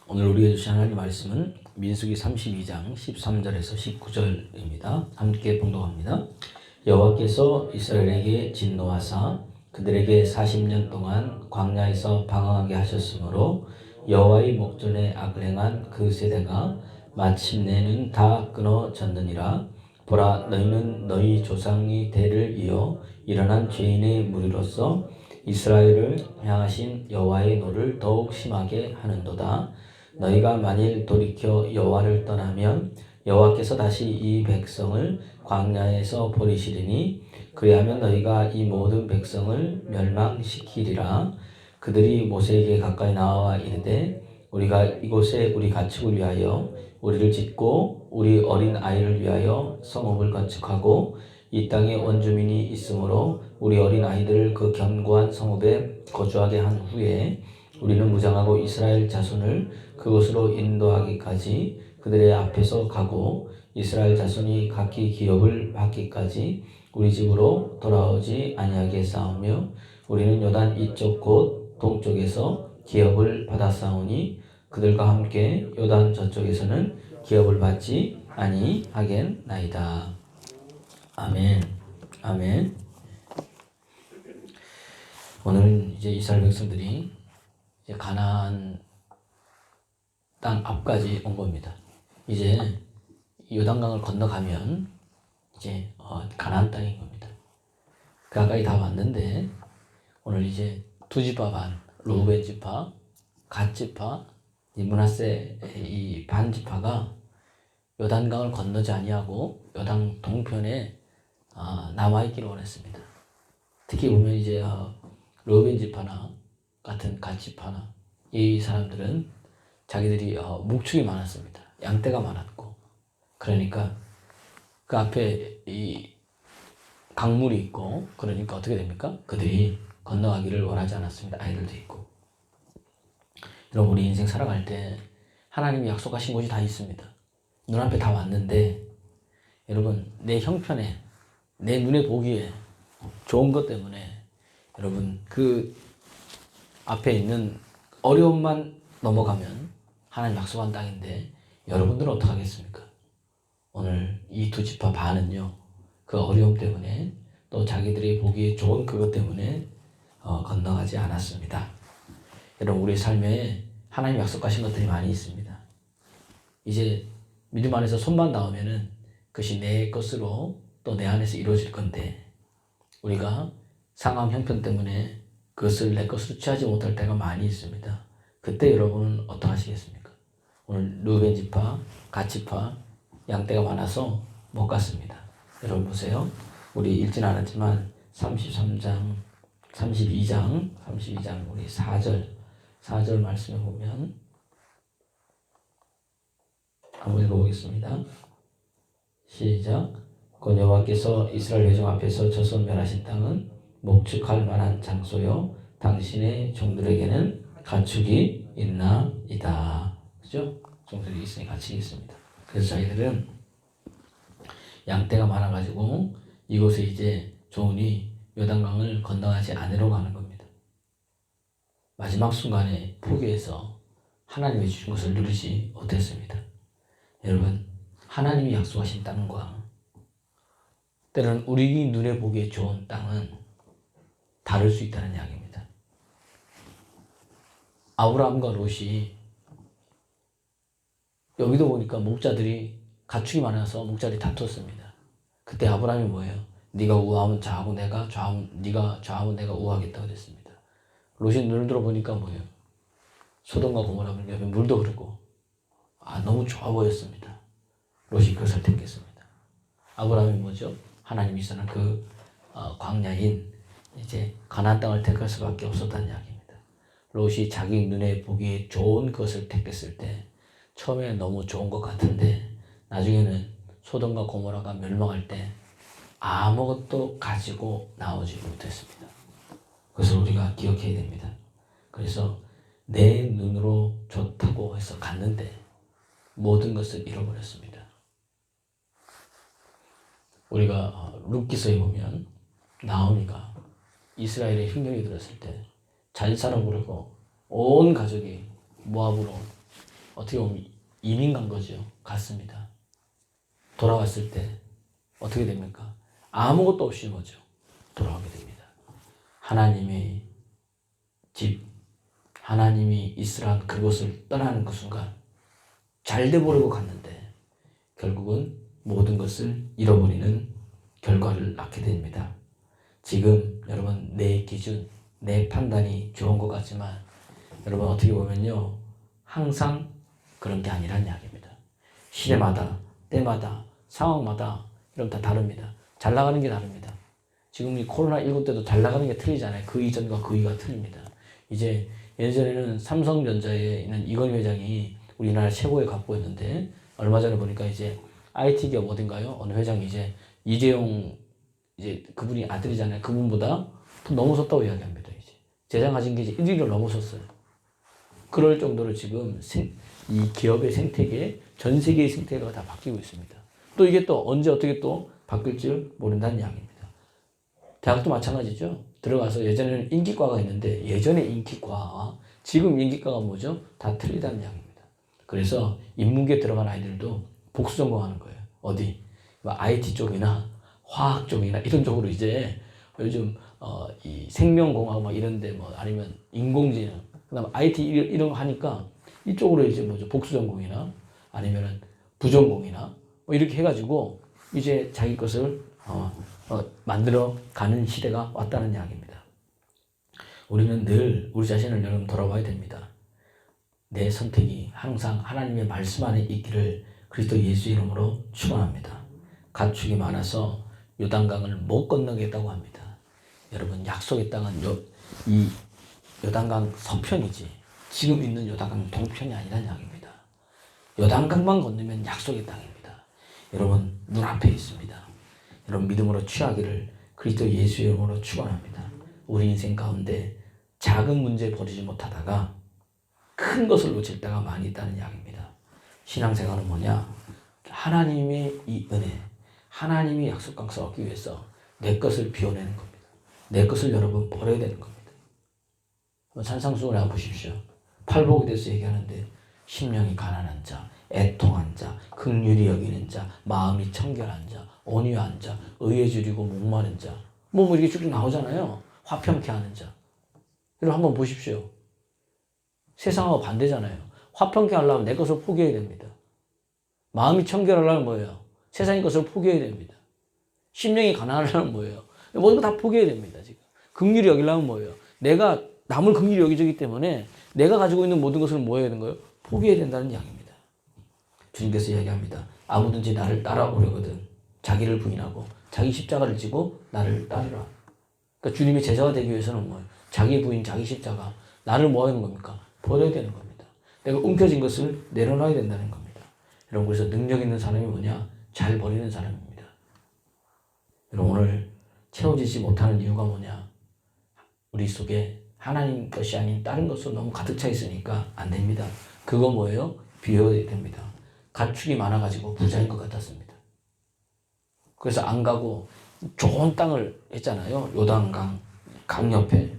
오늘 우리가 주신 하나님 말씀은 민수기 32장 13절에서 19절입니다. 함께 봉독합니다. 여호와께서 이스라엘에게 진노하사 그들에게 40년 동안 광야에서 방황하게 하셨으므로 여호와의 목전에 악을 행한 그 세대가 마침내는 다 끊어졌느니라. 보라, 너희는 너희 조상의 대를 이어 일어난 죄인의 무리로서 이스라엘을 향하신 여호와의 노를 더욱 심하게 하는도다. 너희가 만일 돌이켜 여호와를 떠나면 여호와께서 다시 이 백성을 광야에서 버리시리니 그리하면 너희가 이 모든 백성을 멸망시키리라. 그들이 모세에게 가까이 나와 이르되 우리가 이곳에 우리 가축을 위하여 우리를 짓고 우리 어린 아이를 위하여 성읍을 건축하고 이 땅에 원주민이 있으므로 우리 어린 아이들을 그 견고한 성읍에 거주하게 한 후에 우리는 무장하고 이스라엘 자손을 그곳으로 인도하기까지 그들의 앞에서 가고 이스라엘 자손이 각기 기업을 받기까지 우리 집으로 돌아오지 아니하게 싸우며 우리는 요단 이쪽 곧 동쪽에서 기업을 받았사오니 그들과 함께 요단 저쪽에서는 기업을 받지 아니하겠나이다. 아멘. 아멘. 오늘은 이제 이스라엘 백성들이 이제 가나안 땅 앞까지 온 겁니다. 이제 요단강을 건너가면 이제 가나안 땅인 겁니다. 가까이 다 왔는데 오늘 이제 두 지파 반, 르우벤 지파, 갓 지파, 므낫세 이 반 지파가 요단강을 건너지 아니하고 요단 동편에 남아 있기를 원했습니다. 특히 보면 이제 르우벤 지파나 같은 갓 지파나 이 사람들은 자기들이 목축이 많았습니다. 양떼가 많았고, 그러니까 그 앞에 이 강물이 있고, 그러니까 어떻게 됩니까? 그들이 건너가기를 원하지 않았습니다. 아이들도 있고. 여러분, 우리 인생 살아갈 때 하나님이 약속하신 곳이 다 있습니다. 눈앞에 다 왔는데 여러분, 내 형편에 내 눈에 보기에 좋은 것 때문에 여러분 그 앞에 있는 어려움만 넘어가면 하나님 약속한 땅인데 여러분들은 어떻게 하겠습니까? 오늘 이 두 지파 반은요, 그 어려움 때문에 또 자기들이 보기에 좋은 그것 때문에 건너가지 않았습니다. 여러분, 우리 삶에 하나님 약속하신 것들이 많이 있습니다. 이제 믿음 안에서 손만 닿으면은 그것이 내 것으로 또 내 안에서 이루어질 건데 우리가 상황 형편 때문에 그것을 내 것으로 취하지 못할 때가 많이 있습니다. 그때 여러분은 어떻게 하시겠습니까? 오늘 르우벤 지파, 갓 지파, 양떼가 많아서 못 갔습니다. 여러분 보세요. 우리 읽진 않았지만 32장 우리 4절 말씀에 보면 한번 읽어보겠습니다. 시작. 곧 여호와께서 이스라엘 회중 앞에서 저손 멸하신 땅은 목축할 만한 장소요 당신의 종들에게는 가축이 있나이다. 그죠? 종들이 있으니 가축이 있습니다. 그래서 저희들은 양떼가 많아가지고 이곳에 이제 좋으니 요단강을 건너가지 않으려고 하는 겁니다. 마지막 순간에 포기해서 하나님이 주신 것을 누리지 못했습니다. 여러분, 하나님이 약속하신 땅과 때로는 우리 눈에 보기에 좋은 땅은 다를 수 있다는 이야기입니다. 아브라함과 롯이 여기도 보니까 목자들이 가축이 많아서 목자들이 다투었습니다. 그때 아브라함이 뭐예요? 네가 우하면 좌하고 내가 네가 좌하면 내가 우하겠다 그랬습니다. 롯이 눈을 들어보니까 뭐예요? 소돔과 고모라 옆에 물도 흐르고 너무 좋아 보였습니다. 롯이 그것을 택했습니다. 아브라함이 뭐죠? 하나님이 선한 그 광야인 이제 가나안 땅을 택할 수밖에 없었다는 이야기입니다. 롯이 자기 눈에 보기에 좋은 것을 택했을 때 처음에는 너무 좋은 것 같은데 나중에는 소돔과 고모라가 멸망할 때 아무것도 가지고 나오지 못했습니다. 그것을 우리가 기억해야 됩니다. 그래서 내 눈으로 좋다고 해서 갔는데 모든 것을 잃어버렸습니다. 우리가 룻기서에 보면 나오미가 이스라엘에 흉년이 들었을 때 잔사로 부르고 온 가족이 모압으로 어떻게 보면 이민 간 거죠. 갔습니다. 돌아왔을 때 어떻게 됩니까? 아무것도 없이 뭐죠? 돌아오게 됩니다. 하나님의 집, 하나님이 있으란 그곳을 떠나는 그 순간 잘돼 보려고 갔는데 결국은 모든 것을 잃어버리는 결과를 낳게 됩니다. 지금 여러분 내 기준, 내 판단이 좋은 것 같지만 여러분 어떻게 보면요 항상 그런 게 아니란 이야기입니다. 시대마다, 때마다, 상황마다 이런 다 다릅니다. 잘 나가는 게 다릅니다. 지금 이 코로나19 때도 잘 나가는 게 틀리잖아요. 그 이전과 그 이가 틀립니다. 이제 예전에는 삼성전자에 있는 이건희 회장이 우리나라 최고의 갑부였는데 얼마 전에 보니까 이제 IT 기업 어딘가요? 어느 회장이 이제 이재용 이제 그분이 아들이잖아요. 그분보다 더 넘어섰다고 이야기합니다. 이제 재산 가진 게 이제 1위를 넘어섰어요. 그럴 정도로 지금 이 기업의 생태계, 전 세계의 생태계가 다 바뀌고 있습니다. 또 이게 또 언제 어떻게 또 바뀔지 모른다는 이야기입니다. 대학도 마찬가지죠. 들어가서 예전에는 인기과가 있는데 예전의 인기과와 지금 인기과가 뭐죠? 다 틀리다는 이야기입니다. 그래서 인문계 들어간 아이들도 복수 전공하는 거예요. 어디? IT 쪽이나 화학 쪽이나 이런 쪽으로 이제 요즘 이 생명공학 뭐 이런데 뭐 아니면 인공지능 그다음 IT 이런 거 하니까 이쪽으로 이제 뭐죠? 복수 전공이나 아니면은 부전공이나 뭐 이렇게 해가지고 이제 자기 것을 만들어 가는 시대가 왔다는 이야기입니다. 우리는 늘 우리 자신을 여러분 돌아봐야 됩니다. 내 선택이 항상 하나님의 말씀 안에 있기를 그리스도 예수 이름으로 축원합니다. 가축이 많아서 요단강을 못 건너겠다고 합니다. 여러분 약속의 땅은 이 요단강 서편이지 지금 있는 요단강 동편이 아니라는 이야기입니다. 요단강만 건너면 약속의 땅입니다. 여러분 눈앞에 있습니다. 여러분 믿음으로 취하기를 그리스도 예수 이름으로 축원합니다. 우리 인생 가운데 작은 문제 버리지 못하다가 큰 것을 놓칠 때가 많이 있다는 이야기입니다. 신앙생활은 뭐냐? 하나님의 이 은혜, 하나님이 약속 강서 얻기 위해서 내 것을 비워내는 겁니다. 내 것을 여러분 버려야 되는 겁니다. 산상수훈을 한번 보십시오. 팔복에 대해서 얘기하는데 심령이 가난한 자, 애통한 자, 긍휼히 여기는 자, 마음이 청결한 자, 온유한 자, 의에 줄이고 목마른 자, 뭐 이렇게 쭉 나오잖아요. 화평케 하는 자. 여러분 한번 보십시오. 세상하고 반대잖아요. 화평케 하려면 내 것을 포기해야 됩니다. 마음이 청결하려면 뭐예요? 세상의 것을 포기해야 됩니다. 심령이 가난하려면 뭐예요? 모든 거 다 포기해야 됩니다. 지금 긍휼히 여기려면 뭐예요? 내가 남을 긍휼히 여기기 때문에 내가 가지고 있는 모든 것을 뭐 해야 되는 거예요? 포기해야 된다는 이야기입니다. 주님께서 이야기합니다. 아무든지 나를 따라오려거든 자기를 부인하고 자기 십자가를 지고 나를 따르라. 그러니까 주님의 제자가 되기 위해서는 뭐예요? 자기 부인, 자기 십자가, 나를 뭐 하는 겁니까? 버려야 되는 겁니다. 내가 움켜진 것을 내려놔야 된다는 겁니다. 여러분 그래서 능력 있는 사람이 뭐냐? 잘 버리는 사람입니다. 여러분 오늘 채워지지 못하는 이유가 뭐냐? 우리 속에 하나님 것이 아닌 다른 것으로 너무 가득 차 있으니까 안 됩니다. 그거 뭐예요? 비워야 됩니다. 가축이 많아가지고 부자인 것 같았습니다. 그래서 안 가고 좋은 땅을 했잖아요. 요단강 강 옆에.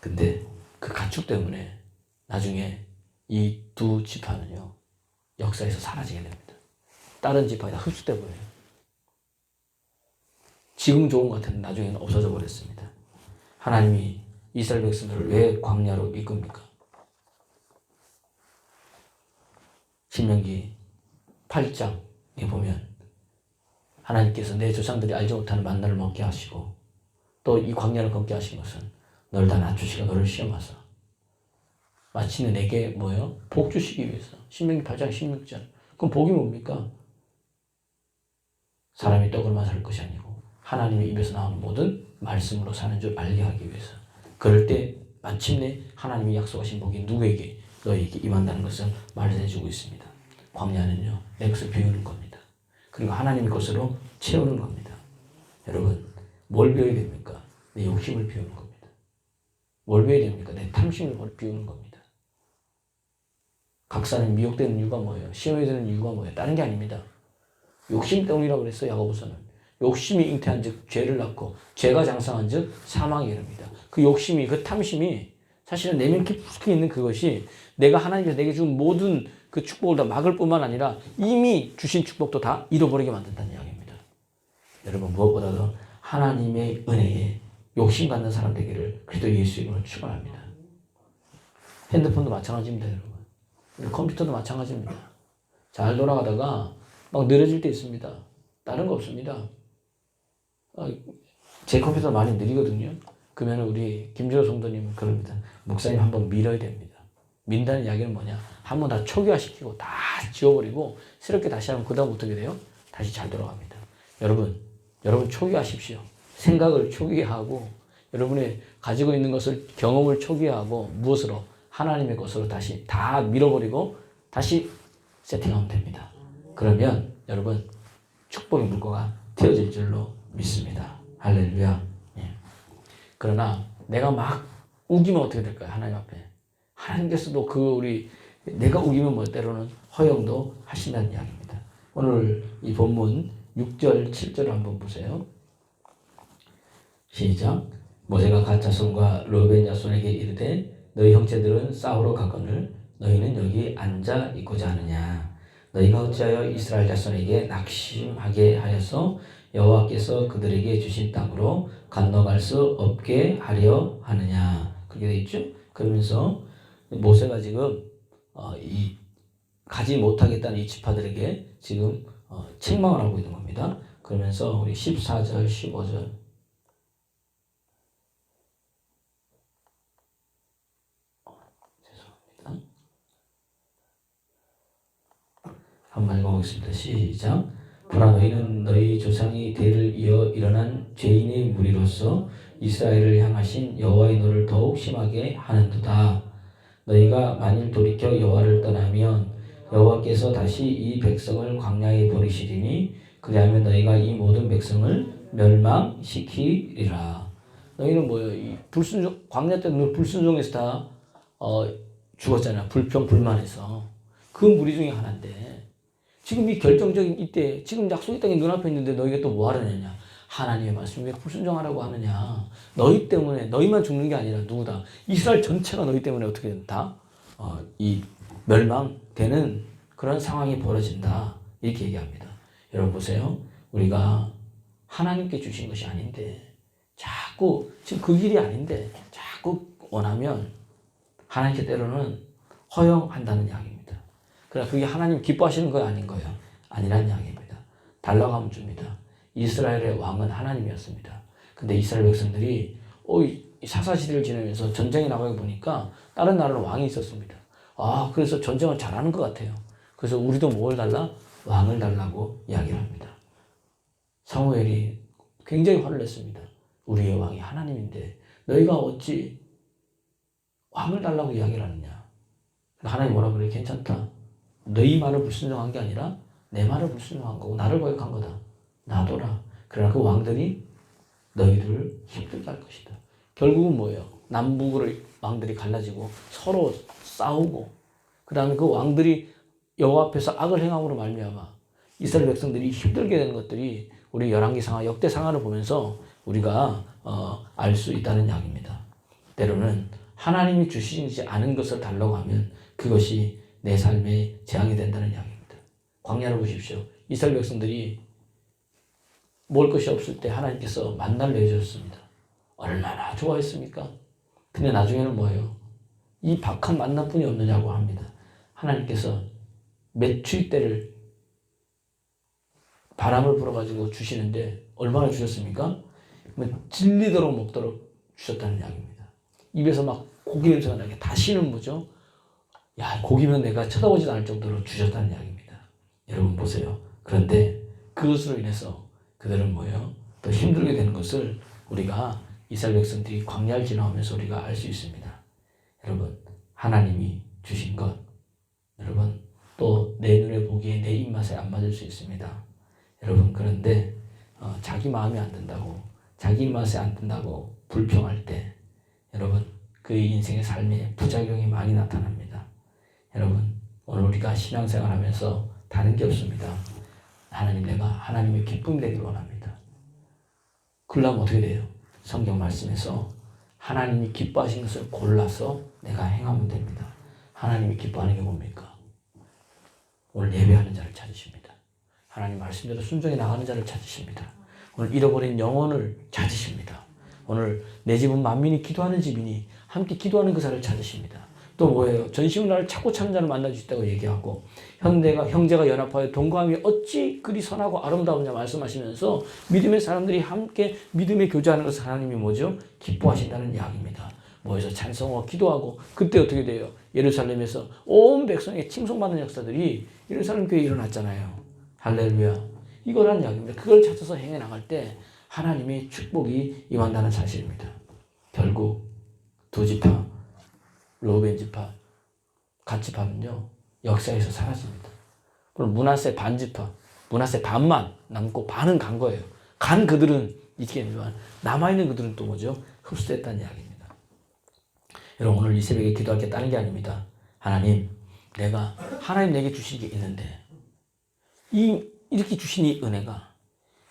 근데 그 가축 때문에 나중에 이 두 지파는요 역사에서 사라지게 됩니다. 다른 지파에 다 흡수돼 버려요. 지금 좋은 것 같은데 나중에는 없어져 버렸습니다. 하나님이 이스라엘 백성들을 왜 광야로 이끕니까? 신명기 8장에 보면 하나님께서 내 조상들이 알지 못하는 만나를 먹게 하시고 또 이 광야를 걷게 하신 것은 너를 다 낮추시고 너를 시험하사 마침내 내게 뭐예요? 복 주시기 위해서. 신명기 8장 16절. 그럼 복이 뭡니까? 사람이 떡으로만 살 것이 아니고 하나님의 입에서 나오는 모든 말씀으로 사는 줄 알게 하기 위해서. 그럴 때 마침내 하나님이 약속하신 복이 누구에게? 너에게 임한다는 것을 말해주고 있습니다. 광야는요 내 것을 비우는 겁니다. 그리고 하나님의 것으로 채우는 겁니다. 여러분 뭘 비워야 됩니까? 내 욕심을 비우는 겁니다. 뭘 비워야 됩니까? 내 탐심을 비우는 겁니다. 각 사람이 미혹되는 이유가 뭐예요? 시험에 드는 이유가 뭐예요? 다른 게 아닙니다. 욕심 때문이라고 그랬어요. 야고보서는. 욕심이 잉태한 즉 죄를 낳고 죄가 장성한 즉 사망에 이릅니다. 그 욕심이 그 탐심이 사실은 내면 깊숙이 있는 그것이 내가 하나님께서 내게 준 모든 그 축복을 다 막을 뿐만 아니라 이미 주신 축복도 다 잃어버리게 만든다는 이야기입니다. 여러분, 무엇보다도 하나님의 은혜에 욕심 갖는 사람 되기를 그리스도 예수 이름으로 축원합니다. 핸드폰도 마찬가지입니다, 여러분. 컴퓨터도 마찬가지입니다. 잘 돌아가다가 막 느려질 때 있습니다. 다른 거 없습니다. 제 컴퓨터 많이 느리거든요. 그러면 우리 김주호 성도님은 그럽니다. 목사님 한번 밀어야 됩니다. 민다는 이야기는 뭐냐? 한번 다 초기화시키고 다 지워버리고 새롭게 다시 하면 그 다음 어떻게 돼요? 다시 잘 돌아갑니다. 여러분 초기화하십시오. 생각을 초기화하고 여러분의 가지고 있는 것을 경험을 초기화하고 무엇으로? 하나님의 것으로 다시 다 밀어버리고 다시 세팅하면 됩니다. 그러면 여러분 축복의 물꼬가 트여질 줄로 믿습니다. 할렐루야. 예. 그러나 내가 막 우기면 어떻게 될까요? 하나님 앞에. 하나님께서도 내가 우기면 뭐 때로는 허용도 하신다는 이야기입니다. 오늘 이 본문 6절, 7절 한번 보세요. 시작. 모세가 갓 자손과 르벤 자손에게 이르되 너희 형제들은 싸우러 가거늘 너희는 여기 앉아 있고자 하느냐. 너희가 어찌하여 이스라엘 자손에게 낙심하게 하여서 여호와께서 그들에게 주신 땅으로 건너갈 수 없게 하려 하느냐. 그렇게 되어 있죠. 그러면서 모세가 지금 이 가지 못하겠다는 이 지파들에게 지금 책망을 하고 있는 겁니다. 그러면서 우리 14절, 15절 죄송합니다. 한번 읽어보겠습니다. 시작. 보라 너희는 너희 조상이 대를 이어 일어난 죄인의 무리로서 이스라엘을 향하신 여호와의 노를 더욱 심하게 하는도다. 너희가 만일 돌이켜 여호와를 떠나면 여호와께서 다시 이 백성을 광야에 버리시리니 그리하면 너희가 이 모든 백성을 멸망시키리라. 너희는 뭐예요? 이 불순종 광야 때 불순종해서 다 죽었잖아. 불평 불만해서 그 무리 중에 하나인데. 지금 이 결정적인 이때 지금 약속의 땅이 눈앞에 있는데 너희가 또 뭐 하려느냐. 하나님의 말씀에 불순종하라고 하느냐. 너희 때문에 너희만 죽는 게 아니라 누구다. 이스라엘 전체가 너희 때문에 어떻게 된다. 이 멸망되는 그런 상황이 벌어진다. 이렇게 얘기합니다. 여러분 보세요. 우리가 하나님께 주신 것이 아닌데 자꾸 지금 그 길이 아닌데 자꾸 원하면 하나님께 때로는 허용한다는 이야기입니다. 그러나 그게 하나님 기뻐하시는 거 아닌 거예요. 아니라는 이야기입니다. 달라고 하면 줍니다. 이스라엘의 왕은 하나님이었습니다. 근데 이스라엘 백성들이 사사시대를 지내면서 전쟁에 나가게 보니까 다른 나라는 왕이 있었습니다. 그래서 전쟁을 잘하는 것 같아요. 그래서 우리도 뭘 달라? 왕을 달라고 이야기를 합니다. 사무엘이 굉장히 화를 냈습니다. 우리의 왕이 하나님인데 너희가 어찌 왕을 달라고 이야기를 하느냐. 하나님 뭐라 그래? 괜찮다. 너희 말을 불순종한 게 아니라 내 말을 불순종한 거고 나를 거역한 거다. 놔둬라. 그러나 그 왕들이 너희들을 힘들게 할 것이다. 결국은 뭐예요? 남북으로 왕들이 갈라지고 서로 싸우고 그 다음에 그 왕들이 여호와 앞에서 악을 행함으로 말미암아 이스라엘 백성들이 힘들게 되는 것들이 우리 열왕기상하 역대상하를 보면서 우리가 알 수 있다는 이야기입니다. 때로는 하나님이 주시지 않은 것을 달라고 하면 그것이 내 삶에 재앙이 된다는 이야기입니다. 광야를 보십시오. 이스라엘 백성들이 먹을 것이 없을 때 하나님께서 만나를 내주셨습니다. 얼마나 좋아했습니까? 근데 나중에는 뭐예요? 이 박한 만나뿐이 없느냐고 합니다. 하나님께서 메추리 때를 바람을 불어가지고 주시는데 얼마나 주셨습니까? 질리도록 먹도록 주셨다는 이야기입니다. 입에서 막 고기 냄새가 나게 다시는 뭐죠? 야, 고기면 내가 쳐다보지도 않을 정도로 주셨다는 이야기입니다. 여러분 보세요. 그런데 그것으로 인해서 그들은 뭐예요? 더 힘들게 되는 것을 우리가 이스라엘 백성들이 광야를 지나오면서 우리가 알 수 있습니다. 여러분, 하나님이 주신 것, 여러분, 또 내 눈에 보기에 내 입맛에 안 맞을 수 있습니다. 여러분, 그런데 자기 마음에 안 든다고, 자기 입맛에 안 든다고 불평할 때, 여러분, 그의 인생의 삶에 부작용이 많이 나타납니다. 여러분, 오늘 우리가 신앙생활 하면서 다른 게 없습니다. 하나님, 내가 하나님의 기쁨이 되기를 원합니다. 그러려면 어떻게 돼요? 성경 말씀에서 하나님이 기뻐하신 것을 골라서 내가 행하면 됩니다. 하나님이 기뻐하는 게 뭡니까? 오늘 예배하는 자를 찾으십니다. 하나님 말씀대로 순종해 나가는 자를 찾으십니다. 오늘 잃어버린 영혼을 찾으십니다. 오늘 내 집은 만민이 기도하는 집이니 함께 기도하는 그 자를 찾으십니다. 또 뭐예요? 전심을 나를 찾고 찾는 자를 만날 수 있다고 얘기하고 형제가 연합하여 동거함이 어찌 그리 선하고 아름다우냐 말씀하시면서 믿음의 사람들이 함께 믿음의 교제하는 것을 하나님이 뭐죠? 기뻐하신다는 이야기입니다. 모여서 찬송하고 기도하고 그때 어떻게 돼요? 예루살렘에서 온 백성에게 칭송받는 역사들이 예루살렘 교회에 일어났잖아요. 할렐루야. 이거란 이야기입니다. 그걸 찾아서 행해 나갈 때 하나님의 축복이 임한다는 사실입니다. 결국 두 지파, 르우벤 지파, 갓 지파는요 역사에서 사라집니다. 그럼 므낫세 반 지파, 므낫세 반만 남고 반은 간 거예요. 간 그들은 있겠지만 남아있는 그들은 또 뭐죠? 흡수됐다는 이야기입니다. 여러분 오늘 이 새벽에 기도할 게 다른 게 아닙니다. 하나님 내게 주신 게 있는데 이렇게 주신 이 은혜가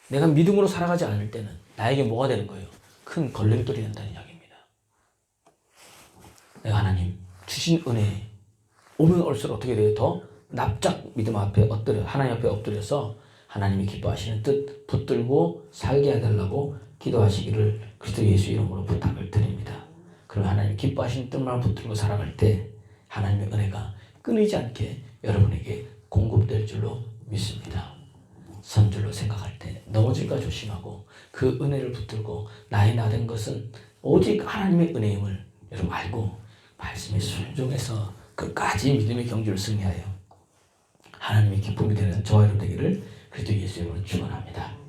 내가 믿음으로 살아가지 않을 때는 나에게 뭐가 되는 거예요? 큰 걸림돌이 된다는 이야기입니다. 내가 하나님 주신 은혜 오면 올수록 어떻게 돼요? 더 납작 믿음 앞에 엎드려 하나님 앞에 엎드려서 하나님이 기뻐하시는 뜻 붙들고 살게 해달라고 기도하시기를 그리스도 예수 이름으로 부탁을 드립니다. 그럼 하나님 기뻐하시는 뜻만 붙들고 살아갈 때 하나님의 은혜가 끊이지 않게 여러분에게 공급될 줄로 믿습니다. 선줄로 생각할 때 넘어질까 조심하고 그 은혜를 붙들고 나의 나 된 것은 오직 하나님의 은혜임을 여러분 알고 말씀에 순종해서 끝까지 믿음의 경주를 승리하여 하나님의 기쁨이 되는 저와 여러분 되기를 그리스도 예수 이름으로 축원합니다.